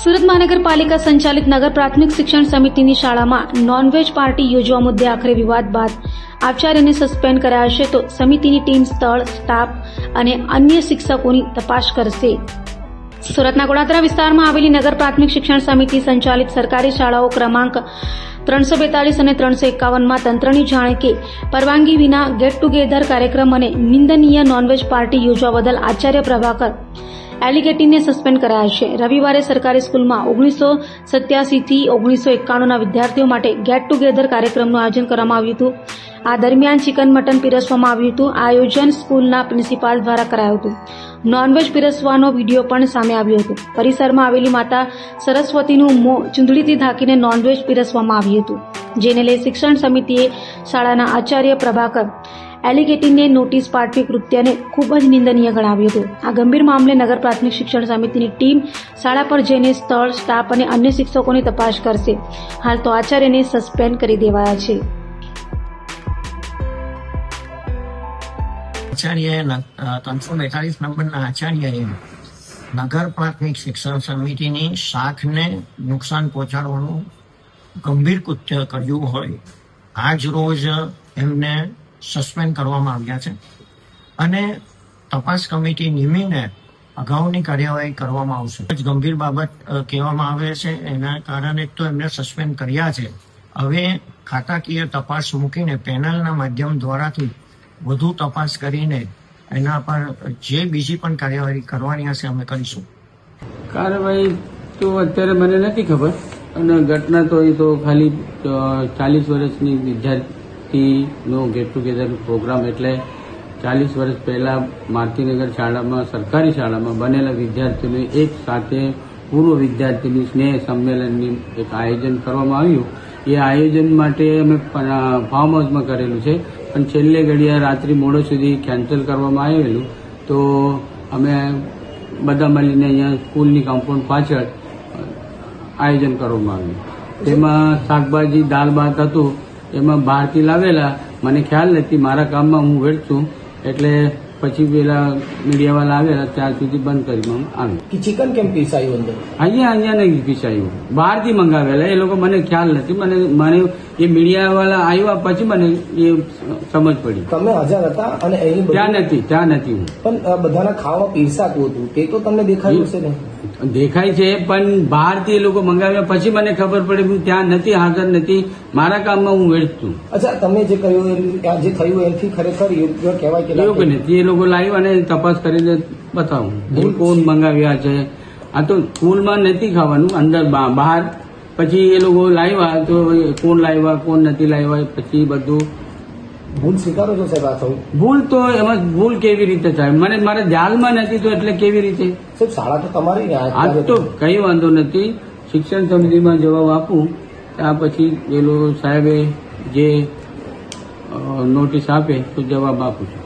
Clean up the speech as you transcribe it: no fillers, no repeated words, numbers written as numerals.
સુરત મહાનગરપાલિકા સંચાલિત નગર પ્રાથમિક શિક્ષણ સમિતિની શાળામાં નોનવેજ પાર્ટી યોજવા મુદ્દે આખરે વિવાદ બાદ આચાર્યને સસ્પેન્ડ કરાયા છે, તો સમિતિની ટીમ સ્થળ, સ્ટાફ અને અન્ય શિક્ષકોની તપાસ કરશે. સુરતના ગોળાદરા વિસ્તારમાં આવેલી નગર પ્રાથમિક શિક્ષણ સમિતિ સંચાલિત સરકારી શાળાઓ ક્રમાંક 342 અને 351માં તંત્રની જાણે કે પરવાનગી વિના ગેટ ટુગેધર કાર્યક્રમ અને નિંદનીય નોનવેજ પાર્ટી યોજવા બદલ આચાર્ય પ્રભાકર એલિગેટીને સસ્પેન્ડ કરાયા છે. રવિવારે સરકારી સ્કૂલમાં 1987 થી 1991ના વિદ્યાર્થીઓ માટે ગેટ ટુગેધર કાર્યક્રમનું આયોજન કરવામાં આવ્યું હતું. આ દરમિયાન ચિકન મટન પીરસવામાં આવ્યું હતું. આ આયોજન સ્કૂલના પ્રિન્સિપાલ દ્વારા કરાયું હતું. નોનવેજ પીરસવાનો વિડીયો પણ સામે આવ્યો હતો. પરિસરમાં આવેલી માતા સરસ્વતીનું મોં ચૂંદડીથી ઢાંકીને નોનવેજ પીરસવામાં આવ્યું હતું, જેને લઈ શિક્ષણ સમિતિએ શાળાના આચાર્ય પ્રભાકર એલિગેટીને નોટિસ પાઠવી કૃત્યને ખૂબ જ નિંદનીય ગણાવ્યું હતું. આ ગંભીર મામલે નગર પ્રાથમિક શિક્ષણ સમિતિની ટીમ શાળા પર જઈને સ્થળ, સ્ટાફ અને અન્ય શિક્ષકોની તપાસ કરશે. હાલ તો આચાર્યને સસ્પેન્ડ કરી દેવાયા છે. આચાર્ય 342 નંબરના આચાર્યએ નગર પ્રાથમિક શિક્ષણ સમિતિની શાખને નુકસાન પહોંચાડવાનું ગંભીર કૃત્ય કર્યું હોય આજ રોજ એમને સસ્પેન્ડ કરવામાં આવ્યા છે અને તપાસ કમિટી નિમીને અગાઉની કાર્યવાહી કરવામાં આવશે. ગંભીર બાબત કહેવામાં આવે છે, એના કારણે તો એમને સસ્પેન્ડ કર્યા છે. હવે ખાતાકીય તપાસ મૂકીને પેનલના માધ્યમ દ્વારાથી વધુ તપાસ કરીને એના પર જે બીજી પણ કાર્યવાહી કરવાની હશે અમે કરીશું. કાર્યવાહી તો અત્યારે મને નથી ખબર, અને ઘટના તો એ તો ખાલી 40 વર્ષની વિદ્યાર્થીનો ગેટ ટુગેધર પ્રોગ્રામ, એટલે 40 વર્ષ પહેલા મારુતિનગર શાળામાં, સરકારી શાળામાં બનેલા વિદ્યાર્થીઓને એક સાથે પૂર્વ વિદ્યાર્થીની સ્નેહ સંમેલનની એક આયોજન કરવામાં આવ્યું. એ આયોજન માટે અમે ફાર્મ હાઉસમાં કરેલું છે, પણ છેલ્લે ઘડિયા રાત્રિ મોડો સુધી કેન્સલ કરવામાં આવેલું. તો અમે બધા મળીને અહીંયા સ્કૂલની કમ્પાઉન્ડ પાછળ આયોજન કરવામાં આવ્યું. તેમાં શાકભાજી, દાળ ભાત હતું. એમાં બહારથી લાવેલા, મને ખ્યાલ નથી, મારા કામમાં હું વ્યસ્ત છું, એટલે પછી પેલા મીડિયાવાળા આવેલા ત્યાં સુધી બંધ કરવામાં આવ્યું. ચિકન કેમ પીસાયું અંદર? અહીંયા નહીં પીસાયું, બહારથી મંગાવેલા. એ લોકો મને ખ્યાલ નથી, મને એ મીડિયાવાળા આવ્યા પછી મને એ સમજ પડી. તમે હાજર હતા અને ત્યાં નથી હું. પણ બધાના ખાવામાં પીરસાતું હતું, તે તો તમને દેખાયું છે ને? દેખાય છે, પણ બહારથી એ લોકો મંગાવ્યા પછી મને ખબર પડી હું ત્યાં નથી, હાજર નથી, મારા કામમાં હું વ્યસ્ત છું. અચ્છા, તમે જે કહ્યું જે થયું એનાથી ખરેખર યોગ્ય કહેવાય કે યોગ્ય નથી? એ લોકો લાવ્યા અને તપાસ કરીને બતાવું કોણ મંગાવ્યા છે. આ તો સ્કૂલમાં નથી ખાવાનું, અંદર બહાર. પછી એ લોકો લાવ્યા તો કોણ લાવ્યા, કોણ નથી લાવ્યા, પછી બધું ભૂલ સ્વીકારો છો સાહેબ? આ થયું ભૂલ તો એમાં ભૂલ કેવી રીતે થાય? મારા ધ્યાનમાં નથી તો એટલે કેવી રીતે? સાહેબ, શાળા તો તમારી ને. આ તો કઈ વાંધો નથી, શિક્ષણ સમિતિમાં જવાબ આપું ત્યાં પછી એ લોકો સાહેબે જે નોટિસ આપે તો જવાબ આપું છું.